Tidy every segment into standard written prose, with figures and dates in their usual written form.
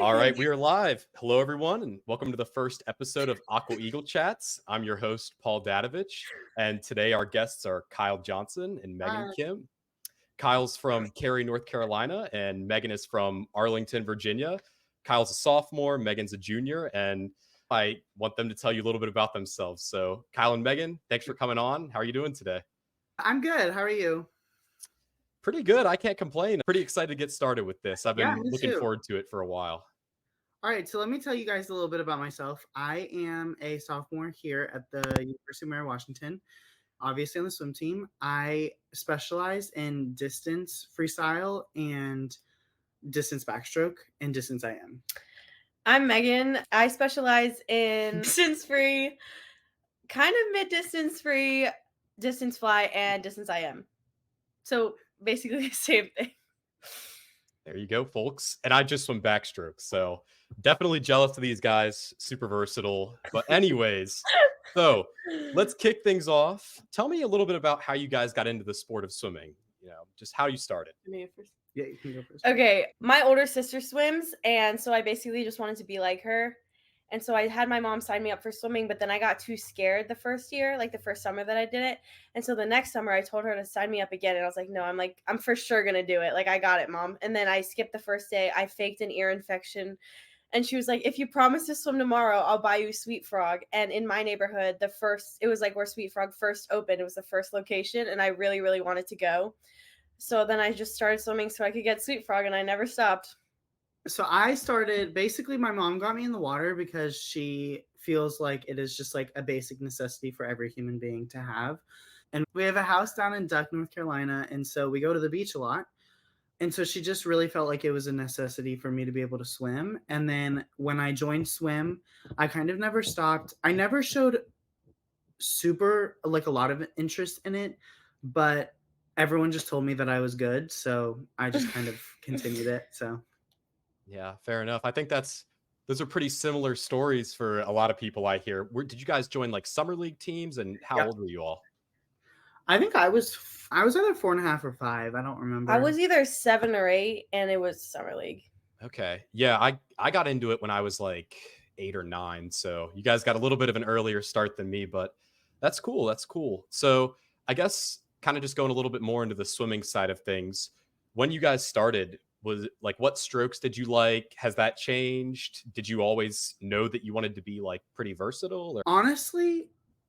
All right, we are live. Hello, everyone, and welcome to the first episode of Aqua Eagle Chats. I'm your host, Paul Dadovich, and today our guests are Kyle Johnson and Megan Hi. Kim. Kyle's from Cary, North Carolina, and Megan is from Arlington, Virginia. Kyle's a sophomore, Megan's a junior, and I want them to tell you a little bit about themselves. So, Kyle and Megan, thanks for coming on. How are you doing today? I'm good. How are you? Pretty good. I can't complain. Pretty excited to get started with this. I've Yeah, been me looking too. forward to it for a while. All right, so let me tell you guys a little bit about myself. I am a sophomore here at the University of Mary Washington, obviously on the swim team. I specialize in distance freestyle and distance backstroke and distance IM. I'm Megan. I specialize in distance free, kind of mid distance free, distance fly, and distance IM. So basically the same thing. There you go, folks. And I just swim backstroke. So definitely jealous of these guys. Super versatile. But, anyways, so let's kick things off. Tell me a little bit about how you guys got into the sport of swimming. Just how you started. Yeah, you can go first. Okay, my older sister swims, and so I basically just wanted to be like her. And so I had my mom sign me up for swimming, but then I got too scared the first year, like the first summer that I did it. And so the next summer I told her to sign me up again. And I was like, no, I'm for sure going to do it. Like, I got it, mom. And then I skipped the first day. I faked an ear infection. And she was like, if you promise to swim tomorrow, I'll buy you Sweet Frog. And in my neighborhood, it was like where Sweet Frog first opened. It was the first location. And I really, really wanted to go. So then I just started swimming so I could get Sweet Frog, and I never stopped. So I started, basically my mom got me in the water because she feels like it is just like a basic necessity for every human being to have. And we have a house down in Duck, North Carolina, and so we go to the beach a lot. And so she just really felt like it was a necessity for me to be able to swim. And then when I joined swim, I kind of never stopped. I never showed super, like, a lot of interest in it, but everyone just told me that I was good. So I just kind of continued it. So Yeah, fair enough. I think those are pretty similar stories for a lot of people I hear. Did you guys join like summer league teams, and how yeah, old were you all? I think I was either 4.5 or 5. I don't remember. I was either 7 or 8, and it was summer league. Okay. Yeah, I got into it when I was like 8 or 9. So you guys got a little bit of an earlier start than me, but that's cool. That's cool. So I guess kind of just going a little bit more into the swimming side of things. When you guys started, was it like what strokes did you like? Has that changed? Did you always know that you wanted to be like pretty versatile? Or Honestly,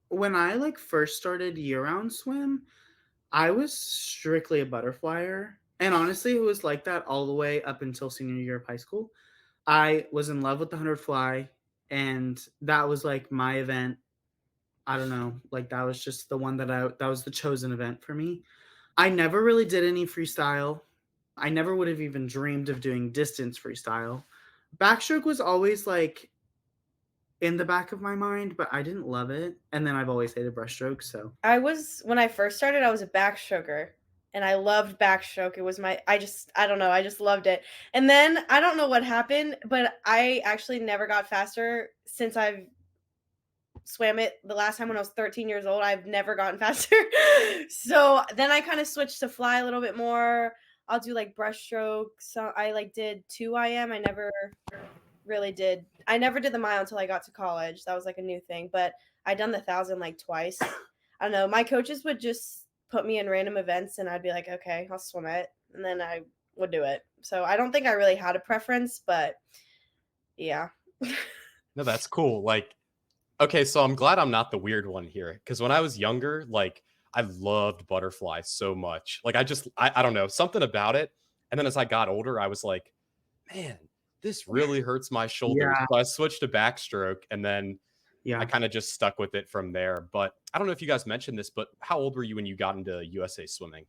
when I like first started year-round swim, I was strictly a butterflyer. And honestly, it was like that all the way up until senior year of high school. I was in love with the 100 fly, and that was like my event. I don't know, like that was just the one that was the chosen event for me. I never really did any freestyle. I never would have even dreamed of doing distance freestyle. Backstroke was always like in the back of my mind, but I didn't love it. And then I've always hated breaststroke. So When I first started, I was a backstroker, and I loved backstroke. It was I don't know, I just loved it. And then I don't know what happened, but I actually never got faster since I've swam it the last time when I was 13 years old. I've never gotten faster. So then I kind of switched to fly a little bit more. I'll do like breaststroke. So I like did 2 IM. I never did the mile until I got to college. That was like a new thing, but I done the 1,000 like twice. I don't know. My coaches would just put me in random events, and I'd be like, okay, I'll swim it. And then I would do it. So I don't think I really had a preference, but yeah. no, that's cool. Like, okay, so I'm glad I'm not the weird one here, because when I was younger, like I loved butterfly so much. Like I don't know, something about it. And then as I got older, I was like, man, this really hurts my shoulders. yeah, So I switched to backstroke, and then I yeah. kind of just stuck with it from there. But I don't know if you guys mentioned this, but how old were you when you got into USA swimming?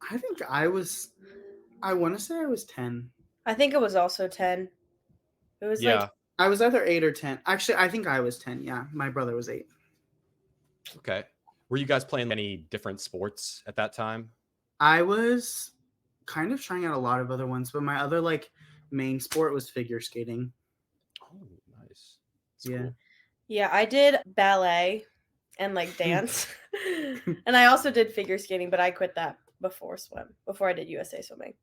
I think I want to say I was 10. I think it was also 10. It was Yeah. like I was either 8 or 10. Actually, I think I was 10. Yeah. My brother was 8. Okay. Were you guys playing any different sports at that time? I was kind of trying out a lot of other ones, but my other like main sport was figure skating. Oh, nice. That's Yeah. cool. Yeah, I did ballet and like dance. And I also did figure skating, but I quit that before I did USA swimming.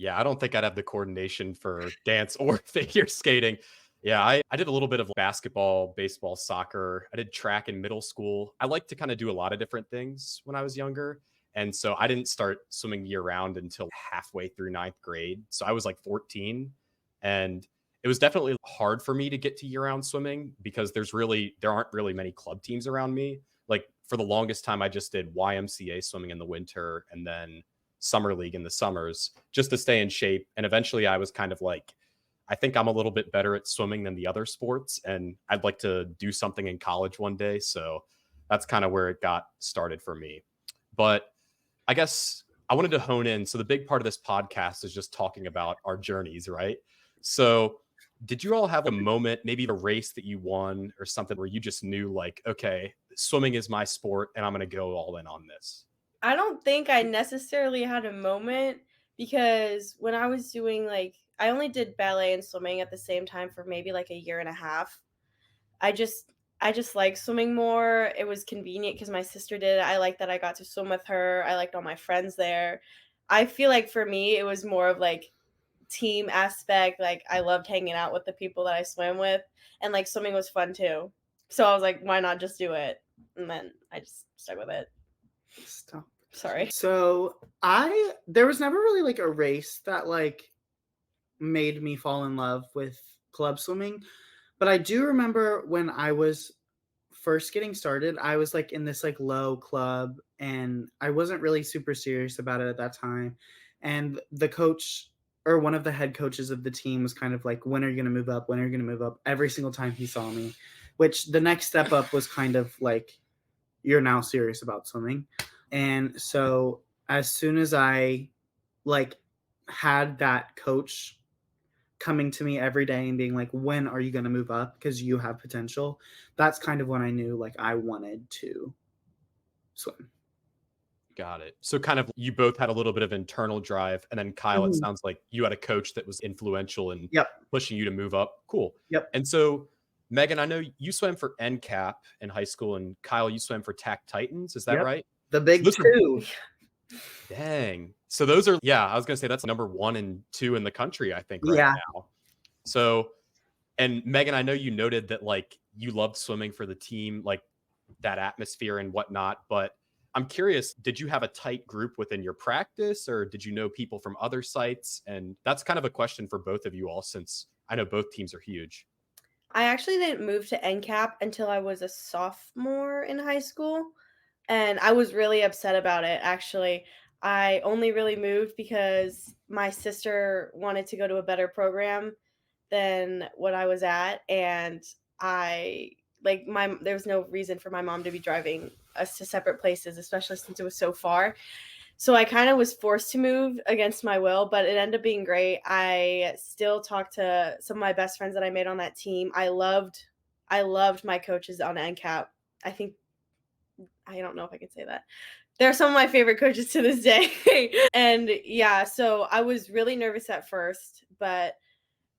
Yeah, I don't think I'd have the coordination for dance or figure skating. Yeah, I did a little bit of basketball, baseball, soccer. I did track in middle school. I like to kind of do a lot of different things when I was younger. And so I didn't start swimming year round until halfway through ninth grade. So I was like 14. And it was definitely hard for me to get to year round swimming because there aren't really many club teams around me. Like for the longest time, I just did YMCA swimming in the winter and then summer league in the summers just to stay in shape. And eventually I was kind of like, I think I'm a little bit better at swimming than the other sports, and I'd like to do something in college one day. So that's kind of where it got started for me. But I guess I wanted to hone in. So the big part of this podcast is just talking about our journeys, right? So did you all have a moment, maybe a race that you won or something where you just knew like, okay, swimming is my sport and I'm going to go all in on this? I don't think I necessarily had a moment because when I was doing I only did ballet and swimming at the same time for maybe like a year and a half. I just I just like swimming more. It was convenient because my sister did it. I liked that I got to swim with her. I liked all my friends there. I feel like for me it was more of like team aspect. Like I loved hanging out with the people that I swam with, and like swimming was fun too. So I was like, why not just do it? And then I just stuck with it. Stop. Sorry. So there was never really like a race that like made me fall in love with club swimming, but I do remember when I was first getting started, I was like in this like low club and I wasn't really super serious about it at that time. And the coach or one of the head coaches of the team was kind of like, when are you going to move up? When are you going to move up? Every single time he saw me, which the next step up was kind of like, you're now serious about swimming. And so as soon as I like had that coach coming to me every day and being like, when are you going to move up? Because you have potential. That's kind of when I knew like I wanted to swim. Got it. So kind of you both had a little bit of internal drive. And then Kyle, it Mhm. sounds like you had a coach that was influential in Yep. pushing you to move up. Cool. Yep. And so, Megan, I know you swam for NCAP in high school, and Kyle, you swam for TAC Titans. Is that Yep. right? The So big those are two. dang. So those are, yeah, I was gonna say that's number 1 and 2 in the country, I think, right Yeah. now. So, and Megan, I know you noted that like you loved swimming for the team, like that atmosphere and whatnot. But I'm curious, did you have a tight group within your practice or did you know people from other sites? And that's kind of a question for both of you all, since I know both teams are huge. I actually didn't move to NCAP until I was a sophomore in high school, and I was really upset about it, actually. I only really moved because my sister wanted to go to a better program than what I was at, and I my there was no reason for my mom to be driving us to separate places, especially since it was so far. So I kind of was forced to move against my will, but it ended up being great. I still talk to some of my best friends that I made on that team. I loved my coaches on NCAP. I think I don't know if I can say that. They're some of my favorite coaches to this day. And yeah, so I was really nervous at first, but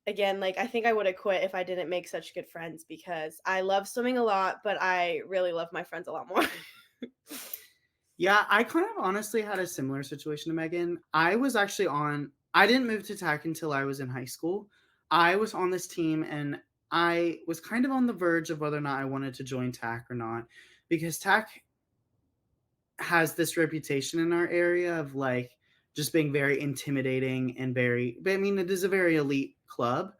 again, like I think I would have quit if I didn't make such good friends because I love swimming a lot, but I really love my friends a lot more. Yeah, I kind of honestly had a similar situation to Megan. I didn't move to TAC until I was in high school. I was on this team and I was kind of on the verge of whether or not I wanted to join TAC or not because TAC has this reputation in our area of like just being very intimidating and I mean, it is a very elite club.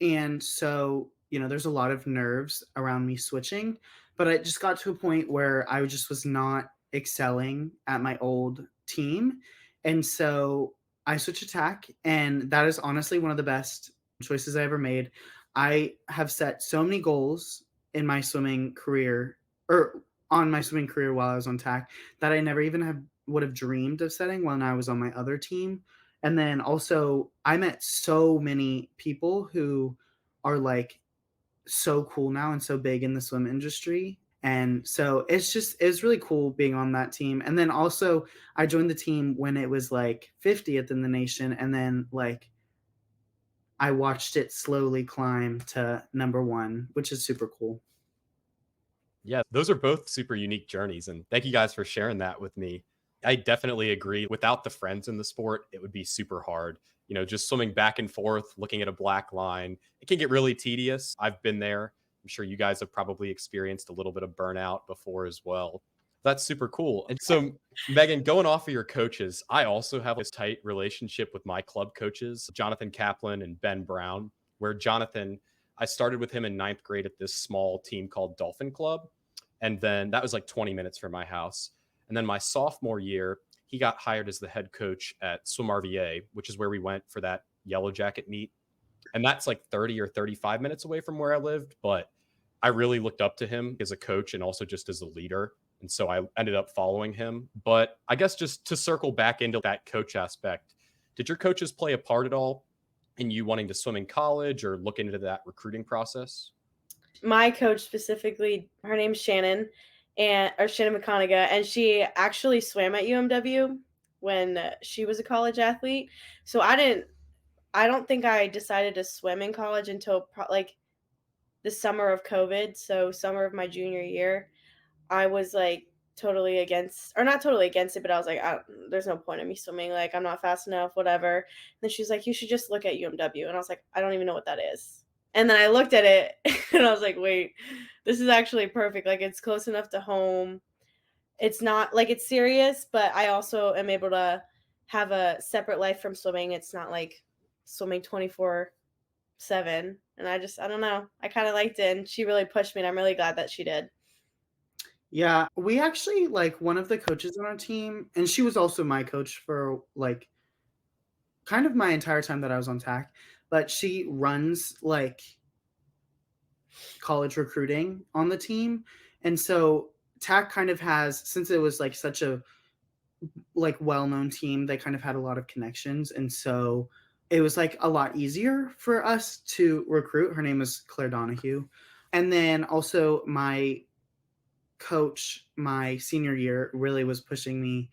And so, there's a lot of nerves around me switching, but I just got to a point where I just was not excelling at my old team. And so I switched to TAC, and that is honestly one of the best choices I ever made. I have set so many goals in my swimming career or on my swimming career while I was on TAC that I never even would have dreamed of setting when I was on my other team. And then also, I met so many people who are like so cool now and so big in the swim industry. And so it's really cool being on that team. And then also, I joined the team when it was like 50th in the nation. And then like I watched it slowly climb to number one, which is super cool. Yeah, those are both super unique journeys. And thank you guys for sharing that with me. I definitely agree. Without the friends in the sport, it would be super hard. just swimming back and forth, looking at a black line. It can get really tedious. I've been there. I'm sure you guys have probably experienced a little bit of burnout before as well. That's super cool. And so, Megan, going off of your coaches, I also have this tight relationship with my club coaches, Jonathan Kaplan and Ben Brown, where Jonathan, I started with him in ninth grade at this small team called Dolphin Club. And then that was like 20 minutes from my house. And then my sophomore year, he got hired as the head coach at Swim RVA, which is where we went for that yellow jacket meet. And that's like 30 or 35 minutes away from where I lived. But I really looked up to him as a coach and also just as a leader. And so I ended up following him. But I guess just to circle back into that coach aspect, did your coaches play a part at all in you wanting to swim in college or look into that recruiting process? My coach specifically, her name's Shannon, or Shannon McConaughey, and she actually swam at UMW when she was a college athlete. So I don't think I decided to swim in college until like the summer of COVID. So summer of my junior year, I was like totally against, or not totally against it, but I was like, there's no point in me swimming. Like, I'm not fast enough, whatever. And then she's like, you should just look at UMW. And I was like, I don't even know what that is. And then I looked at it and I was like, wait, this is actually perfect. Like, it's close enough to home. It's not like it's serious, but I also am able to have a separate life from swimming. It's not like swimming 24/7. And I don't know. I kind of liked it. And she really pushed me. And I'm really glad that she did. Yeah, we actually like one of the coaches on our team, and she was also my coach for like kind of my entire time that I was on TAC, but she runs like college recruiting on the team. And so TAC kind of has, since it was like such a like well-known team, they kind of had a lot of connections. And so it was like a lot easier for us to recruit. Her name is Claire Donahue. And then also my coach my senior year really was pushing me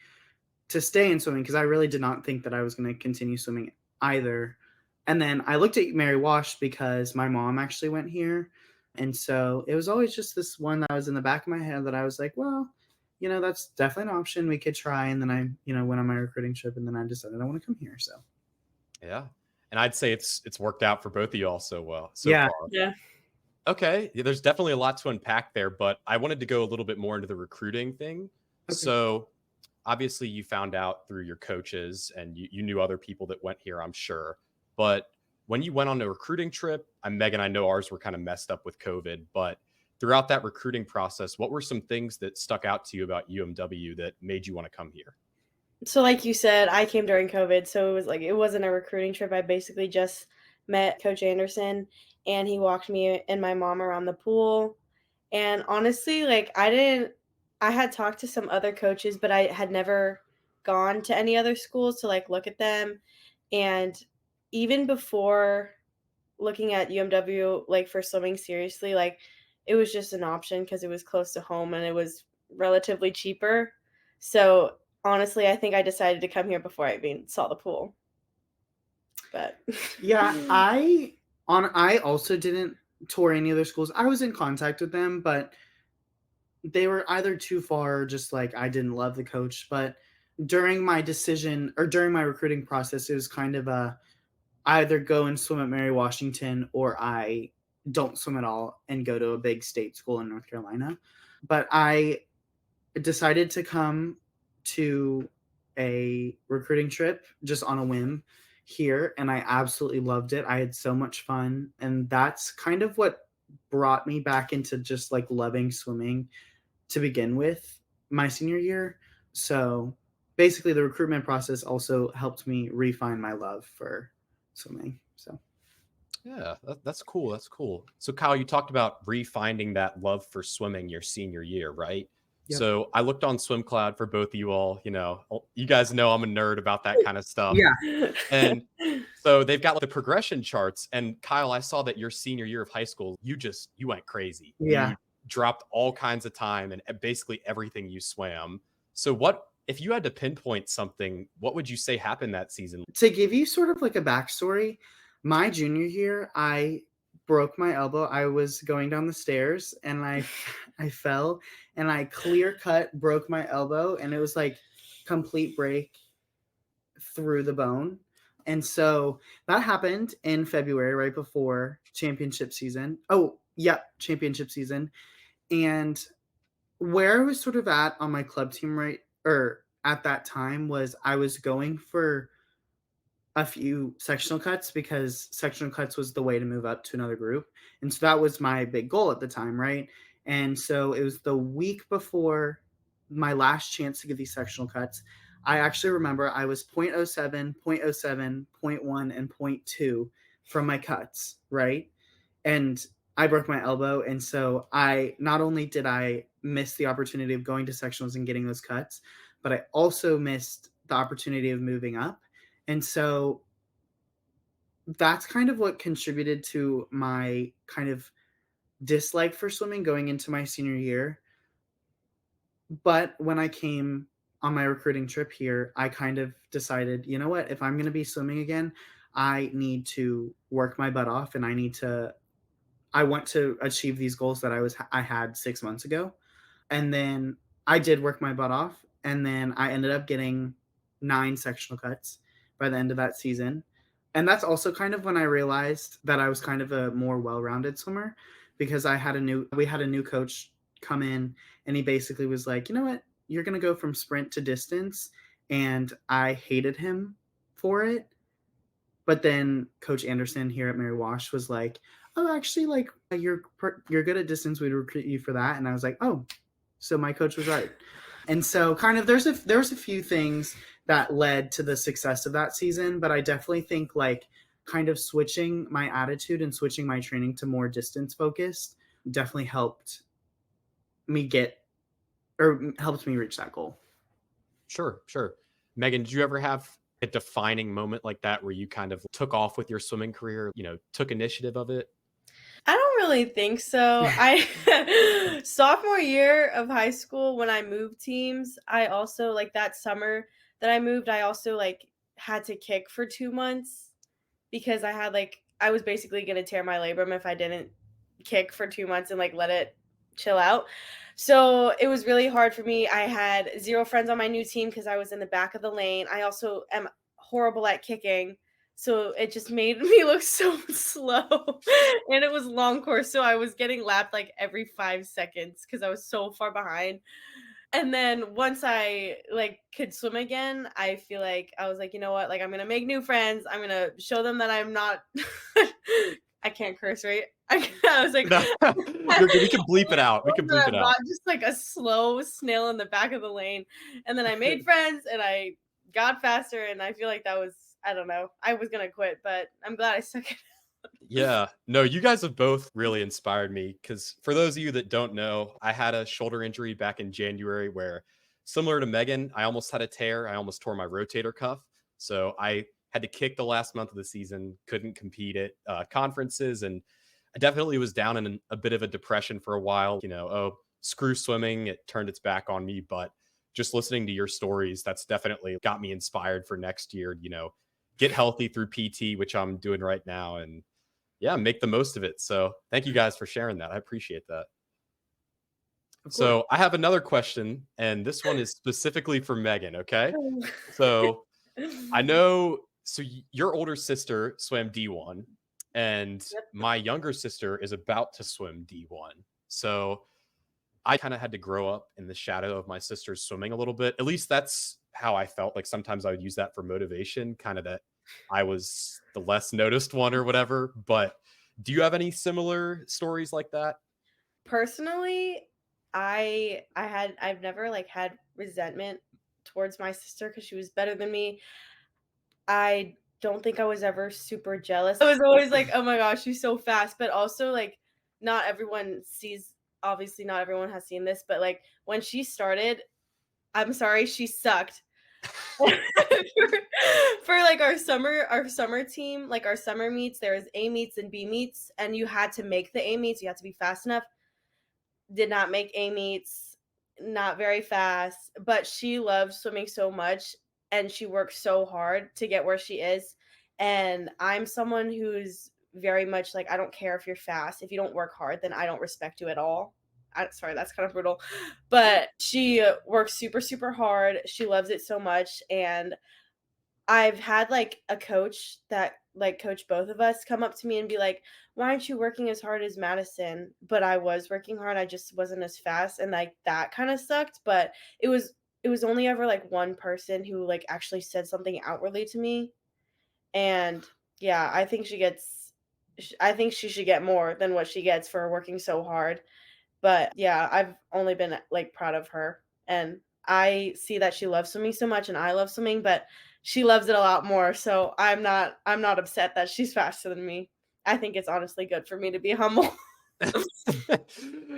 to stay in swimming because I really did not think that I was going to continue swimming either. And then I looked at Mary Wash because my mom actually went here. And so it was always just this one that was in the back of my head that I was like, well, that's definitely an option we could try. And then I, went on my recruiting trip and then I decided I want to come here. So, yeah. And I'd say it's worked out for both of you all so well so yeah. far. Yeah. Okay. Yeah, there's definitely a lot to unpack there, but I wanted to go a little bit more into the recruiting thing. Okay. So obviously you found out through your coaches and you knew other people that went here, I'm sure. But when you went on a recruiting trip, Megan, I know ours were kind of messed up with COVID, but throughout that recruiting process, what were some things that stuck out to you about UMW that made you want to come here? So like you said, I came during COVID, so it wasn't a recruiting trip. I basically just met Coach Anderson and he walked me and my mom around the pool. And honestly, like I had talked to some other coaches, but I had never gone to any other schools to like look at them. And even before looking at UMW like for swimming seriously, like it was just an option because it was close to home and it was relatively cheaper. So honestly, I think I decided to come here before I even saw the pool. But yeah, I also didn't tour any other schools. I was in contact with them, but they were either too far or just like I didn't love the coach. But during my decision or during my recruiting process, it was kind of I either go and swim at Mary Washington or I don't swim at all and go to a big state school in North Carolina. But I decided to come to a recruiting trip just on a whim here, and I absolutely loved it. I had so much fun, and that's kind of what brought me back into just like loving swimming to begin with my senior year. So basically the recruitment process also helped me refine my love for swimming. So yeah, that's cool. That's cool. So Kyle, you talked about refinding that love for swimming your senior year, right? yep. So I looked on Swim Cloud for both of you all. You guys know I'm a nerd about that kind of stuff. Yeah. And so they've got like the progression charts. And Kyle, I saw that your senior year of high school, you went crazy. Yeah. You dropped all kinds of time and basically everything you swam. So what if you had to pinpoint something, what would you say happened that season? To give you sort of like a backstory, my junior year, I broke my elbow. I was going down the stairs and I fell and I clear cut broke my elbow, and it was like complete break through the bone. And so that happened in February, right before championship season. Oh, yep, championship season. And where I was sort of at on my club team right or at that time was I was going for a few sectional cuts because sectional cuts was the way to move up to another group. And so that was my big goal at the time, right? And so it was the week before my last chance to get these sectional cuts. I actually remember I was 0.07, 0.07, 0.1, and zero point 0.2 from my cuts, right? And I broke my elbow. And so I not only did I miss the opportunity of going to sectionals and getting those cuts, but I also missed the opportunity of moving up. And so that's kind of what contributed to my kind of dislike for swimming going into my senior year. But when I came on my recruiting trip here, I kind of decided, you know what, if I'm going to be swimming again, I need to work my butt off and I want to achieve these goals that I had 6 months ago. And then I did work my butt off, and then I ended up getting 9 sectional cuts by the end of that season. And that's also kind of when I realized that I was kind of a more well-rounded swimmer because we had a new coach come in, and he basically was like, "You know what? You're going to go from sprint to distance." And I hated him for it. But then Coach Anderson here at Mary Wash was like, "Oh, actually, like you're good at distance. We'd recruit you for that." And I was like, "Oh, so my coach was right." And so kind of there's a few things that led to the success of that season, but I definitely think like kind of switching my attitude and switching my training to more distance focused definitely me get helped me reach that goal. Sure, sure. Megan, did you ever have a defining moment like that where you kind of took off with your swimming career, took initiative of it? I don't really think so. I sophomore year of high school when I moved teams, I also like that summer that I moved, I also like had to kick for 2 months because I was basically going to tear my labrum if I didn't kick for 2 months and like let it chill out. So it was really hard for me. I had zero friends on my new team because I was in the back of the lane. I also am horrible at kicking. So it just made me look so slow. And it was long course. So I was getting lapped like every 5 seconds because I was so far behind. And then once I like could swim again, I feel like I was like, you know what? Like I'm gonna make new friends. I'm gonna show them that I'm not I can't curse, right? I was like No, you're good. We can bleep it out. We can bleep I'm it out. not just like a slow snail in the back of the lane. And then I made friends and I got faster and I feel like that was I don't know. I was gonna quit, but I'm glad I stuck it. Yeah. No, you guys have both really inspired me because for those of you that don't know, I had a shoulder injury back in January where, similar to Megan, I almost had a tear. I almost tore my rotator cuff. So I had to kick the last month of the season, couldn't compete at conferences. And I definitely was down in a bit of a depression for a while. Oh, screw swimming. It turned its back on me. But just listening to your stories, that's definitely got me inspired for next year. Get healthy through PT, which I'm doing right now. And yeah, make the most of it. So thank you guys for sharing that. I appreciate that. Of course. So I have another question, and this one is specifically for Megan. Okay. So I know, so your older sister swam D1, and Yep. my younger sister is about to swim D1. So I kind of had to grow up in the shadow of my sister's swimming a little bit. At least that's how I felt. Like sometimes I would use that for motivation, kind of that I was the less noticed one or whatever. But do you have any similar stories like that? Personally, I've never like had resentment towards my sister because she was better than me. I don't think I was ever super jealous. I was always like, "Oh my gosh, she's so fast," but also like not everyone sees obviously not everyone has seen this, but like when she started, I'm sorry, she sucked. For like our summer team, like our summer meets, there was A meets and B meets, and you had to make the A meets. You had to be fast enough. Did not make A meets, not very fast, but she loves swimming so much and she works so hard to get where she is. And I'm someone who's very much like, I don't care if you're fast. If you don't work hard, then I don't respect you at all. Sorry, that's kind of brutal. But she works super, super hard. She loves it so much. And I've had, like, a coach that, like, coached both of us come up to me and be like, "Why aren't you working as hard as Madison?" But I was working hard, I just wasn't as fast, and, like, that kinda sucked, but it was it was only ever, like, one person who, like, actually said something outwardly to me, and, yeah, I think she should get more than what she gets for working so hard, but, yeah, I've only been, like, proud of her, and I see that she loves swimming so much, and I love swimming, but she loves it a lot more, so I'm not upset that she's faster than me. I think it's honestly good for me to be humble.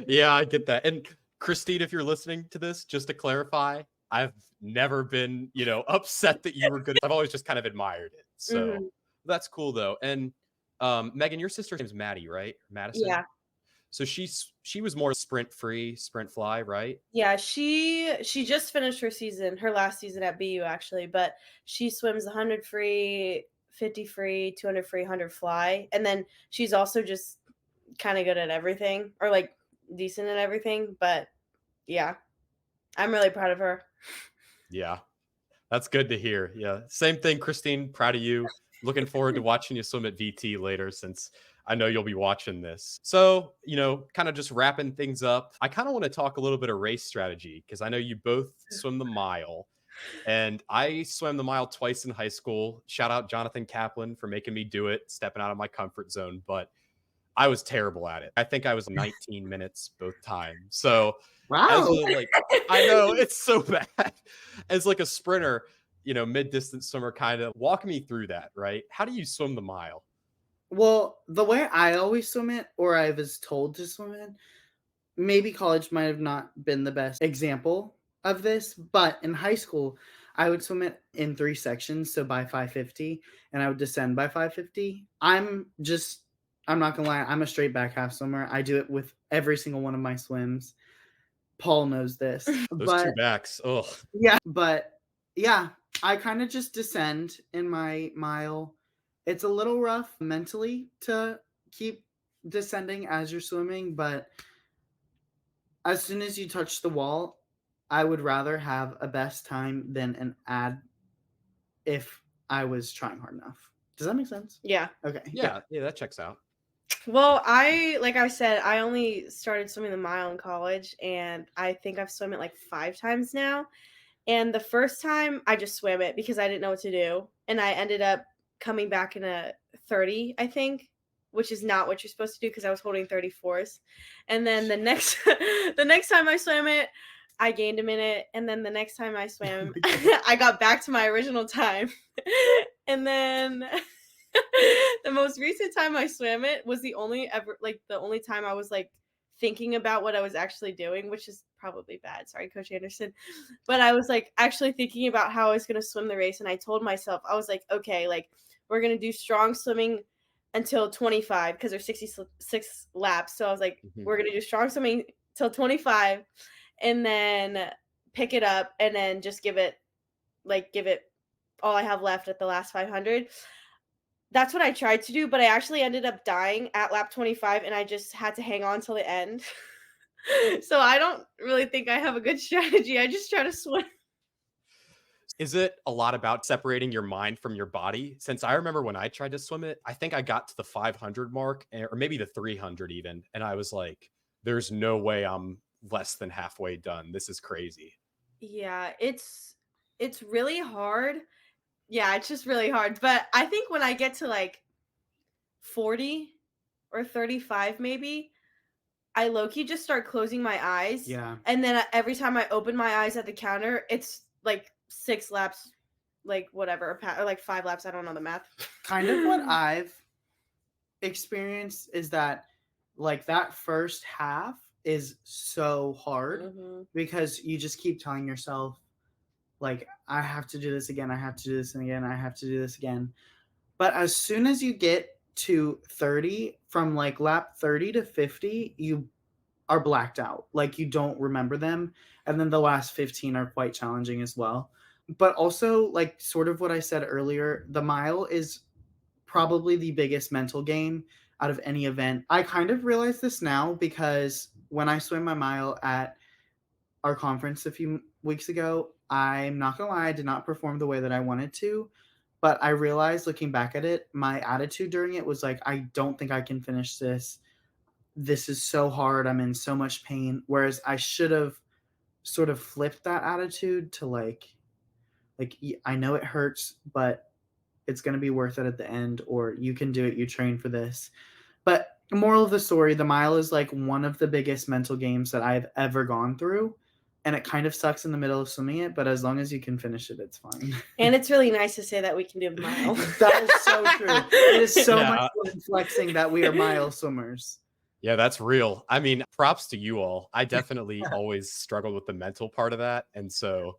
Yeah, I get that. And Christine, if you're listening to this, just to clarify, I've never been, upset that you were good. I've always just kind of admired it. So Mhm. that's cool though. And Megan, your sister's name's Maddie, right? Madison. Yeah. So she was more sprint free, sprint fly, right? Yeah, she just finished her last season at BU actually, but she swims 100 free, 50 free, 200 free, 100 fly, and then she's also just kinda good at everything or, like, decent at everything, but yeah, I'm really proud of her. Yeah. That's good to hear. Yeah. Same thing, Christine. Proud of you. Looking forward to watching you swim at VT later since I know you'll be watching this. So, kind of just wrapping things up, I kind of want to talk a little bit of race strategy because I know you both swim the mile and I swam the mile twice in high school. Shout out Jonathan Kaplan for making me do it, stepping out of my comfort zone. But I was terrible at it. I think I was 19 minutes both times. So as Wow. a like I know it's so bad. As like a sprinter, mid-distance swimmer kind of walk me through that, right? How do you swim the mile? Well, the way I always swim it, or I was told to swim it, maybe college might have not been the best example of this, but in high school, I would swim it in 3 sections, so by 550, and I would descend by 550. I'm not gonna lie, I'm a straight back half swimmer. I do it with every single one of my swims. Paul knows this. Those But two backs. Oh, yeah, I kinda just descend in my mile. It's a little rough mentally to keep descending as you're swimming, but as soon as you touch the wall, I would rather have a best time than an ad if I was trying hard enough. Does that make sense? Yeah. Okay, yeah. yeah, that checks out. Well, like I said, I only started swimming the mile in college, and I think I've swum it, like, 5 times now, and the first time, I just swam it because I didn't know what to do, and I ended up coming back in a 30, I think, which is not what you're supposed to do because I was holding 34s, and then the next the next time I swam it, I gained a minute, and then the next time I swam, I got back to my original time, and then the most recent time I swam it was the only time I was, like, thinking about what I was actually doing, which is probably bad, sorry, Coach Anderson, but I was, like, actually thinking about how I was gonna swim the race, and I told myself, I was like, "Okay, like, we're gonna do strong swimming until 25 because there's 66 laps," so I was like, Mhm. "We're gonna do strong swimming till 25 and then pick it up and then just give it all I have left at the last 500." That's what I tried to do, but I actually ended up dying at lap 25 and I just had to hang on till the end. So I don't really think I have a good strategy. I just try to swim. Is it a lot about separating your mind from your body? Since I remember when I tried to swim it, I think I got to the 500 mark or maybe the 300 even. And I was like, there's no way I'm less than halfway done. This is crazy. Yeah, it's really hard. Yeah, it's just really hard. But I think when I get to like 40 or 35 maybe, I low key just start closing my eyes. Yeah. And then every time I open my eyes at the counter, it's like 6 laps, like whatever, or like 5 laps. I don't know the math. Kind of what I've experienced is that, like, that first half is so hard Mhm. because you just keep telling yourself, like, "I have to do this again, I have to do this again, I have to do this again." But as soon as you get to 30, from, like, lap 30 to 50, you are blacked out. Like, you don't remember them, and then the last 15 are quite challenging as well. But also, like, sort of what I said earlier, the mile is probably the biggest mental game out of any event. I kind of realize this now because when I swam my mile at our conference a few weeks ago, I'm not gonna lie, I did not perform the way that I wanted to. But I realized looking back at it, my attitude during it was like, I don't think I can finish this. This is so hard. I'm in so much pain. Whereas I should have sort of flipped that attitude to I know it hurts, but it's going to be worth it at the end, or you can do it. You train for this. But moral of the story, the mile is like one of the biggest mental games that I've ever gone through. And it kind of sucks in the middle of swimming it, but as long as you can finish it, it's fine. And it's really nice to say that we can do a mile. That is so true. It is so Yeah. much fun flexing that we are mile swimmers. Yeah, that's real. I mean, props to you all. I definitely always struggled with the mental part of that. And so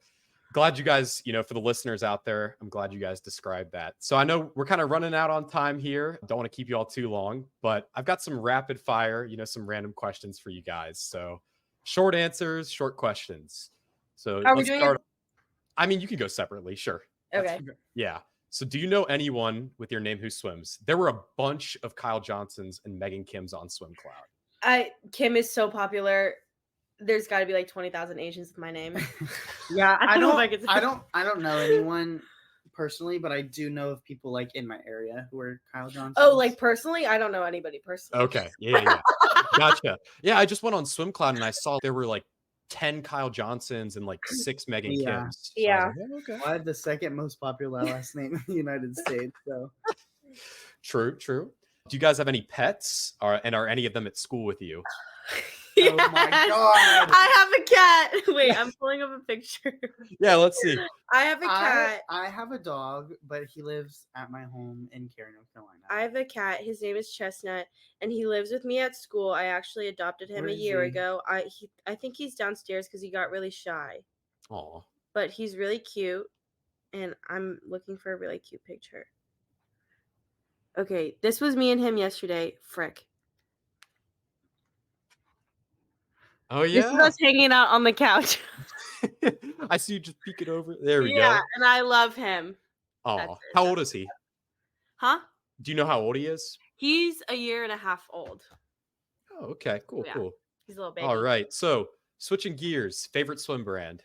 glad you guys, for the listeners out there, I'm glad you guys described that. So I know we're kind of running out on time here. Don't want to keep you all too long, but I've got some rapid fire, some random questions for you guys. So short answers, short questions. So Are we let's doing start. it? I mean, you can go separately. Sure. Okay. Yeah. So do you know anyone with your name who swims? There were a bunch of Kyle Johnsons and Megan Kims on Swim Cloud. Kim is so popular. There's got to be like 20,000 Asians with my name. Yeah, I don't know if I could say- I don't know anyone personally, but I do know of people like in my area who are Kyle Johnson. Oh, like personally? I don't know anybody personally. Okay. Yeah. Gotcha. Yeah, I just went on Swim Cloud and I saw there were like 10 Kyle Johnsons and like 6 Megan Yeah. Kims. So Yeah. I was like, okay. Well, I have the second most popular last name in the United States. So True. Do you guys have any pets? And are any of them at school with you? Oh my God. I have a cat. Wait, I'm pulling up a picture. Yeah, let's see. I have a cat. I have a dog, but he lives at my home in Cary, North Carolina. I have a cat. His name is Chestnut, and he lives with me at school. I actually adopted him Where a is year he? ago. I think he's downstairs because he got really shy. Aw. But he's really cute, and I'm looking for a really cute picture. Okay, this was me and him yesterday. Frick. Oh, This is yeah. us hanging out on the couch. I see you just peeking over. There we Yeah, go. and I love him. Aw. That's it. How old is he? Huh? Do you know how old he is? He's a year and a half old. Oh, okay. Cool. Yeah. Cool. He's a little baby. All right. So switching gears, favorite swim brand?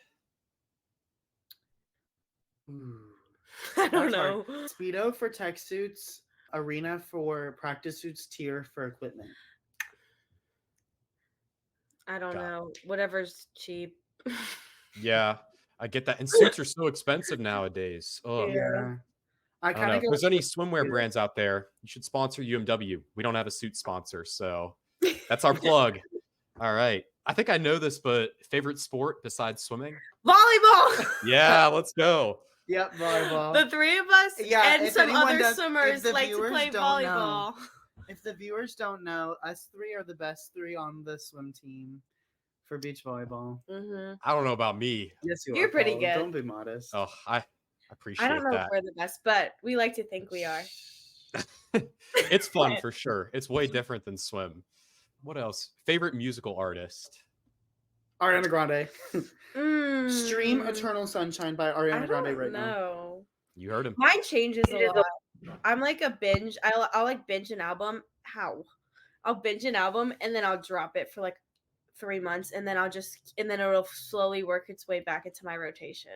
I don't That's know. hard. Speedo for tech suits, Arena for practice suits, Tier for equipment. I don't Got it. know. Whatever's cheap. Yeah, I get that. And suits are so expensive nowadays. Oh, Yeah. Yeah. I I don't kind know. of If there's go. any swimwear brands out there, you should sponsor UMW. We don't have a suit sponsor, so that's our plug. All right. I think I know this, but favorite sport besides swimming? Volleyball. Yeah, let's go. Yep, volleyball. The three of us Yeah, and if some anyone other does- if swimmers the like to viewers play don't know, volleyball. If the viewers don't know, us three are the best three on the swim team for beach volleyball. Mm-hmm. I don't know about me. Yes, you You're are. pretty Paul. good. Don't be modest. Oh, I appreciate I don't know that. if we're the best, but we like to think we are. It's fun for sure. It's way different than swim. What else? Favorite musical artist? Ariana Grande. Stream Mm, Eternal Sunshine by I Ariana Grande don't right now. know. You heard him. Mine changes a lot. I'm like a binge. I'll like binge an album. I'll binge an album and then I'll drop it for like 3 months and then it'll slowly work its way back into my rotation.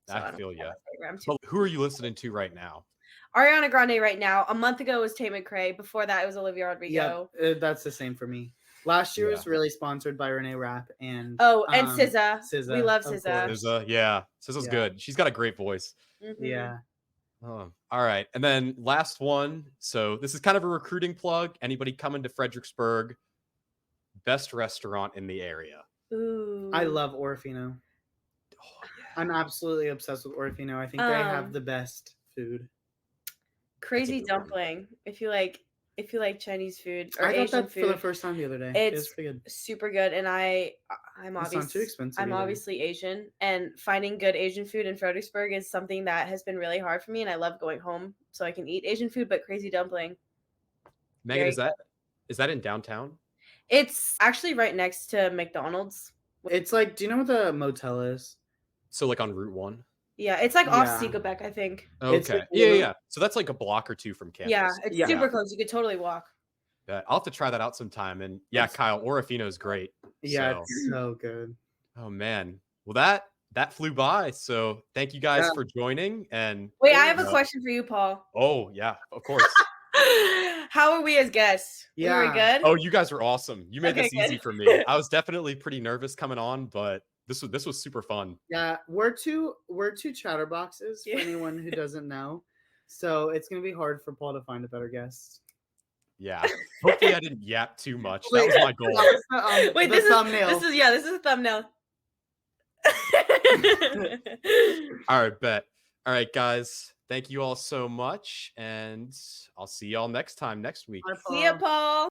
So I don't feel have ya. a favorite. I'm too But who are you listening to right now? Ariana Grande right now. A month ago was Tay McRae. Before that, it was Olivia Rodrigo. Yeah, that's the same for me. Last year Yeah. was really sponsored by Renee Rapp and Oh, and SZA. SZA, We love of SZA. course. SZA, yeah. SZA's Yeah. good. She's got a great voice. Mhm. Yeah. All right. And then last one. So this is kind of a recruiting plug. Anybody coming to Fredericksburg, best restaurant in the area. Ooh. I love Orofino. Oh, I'm absolutely obsessed with Orofino. I think they have Um, the best food. Crazy good one. Dumpling. If you like Chinese food or I got Asian that for the food, first time the other day. It was it's pretty good. super good. And I'm It's not obviously too expensive I'm either. obviously Asian, and finding good Asian food in Fredericksburg is something that has been really hard for me. And I love going home so I can eat Asian food. But Crazy Dumpling, Megan, Very- is that in downtown? it's actually right next to McDonald's. It's like, do you know what the motel is? So like on Route 1? Yeah, it's like off Yeah. Seekobeck, I think. It's Okay. like Yeah. little- So that's like a block or two from campus. Yeah, it's Yeah. super close. You could totally walk. Yeah, I'll have to try that out sometime. And yeah, It's- Kyle, Orofino is great. Yeah, So- it's so good. Oh man. Well, that that flew by. So thank you guys Yeah, for joining. And Wait, I have a course. question for you, Paul. oh yeah, of course. How are we as guests? We were Yeah. good? Oh, you guys are awesome. You made Okay, this easy good. for me. I was definitely pretty nervous coming on, but this was super fun. Yeah, we're two chatterboxes for Yeah. anyone who doesn't know. So it's gonna be hard for Paul to find a better guest. Yeah. Hopefully I didn't yap too much. That Wait, was my that goal. was Wait, the thumbnail. this is a thumbnail. All right, bet. All right, guys. Thank you all so much. And I'll see y'all next time next week. Bye, See ya, Paul. Paul.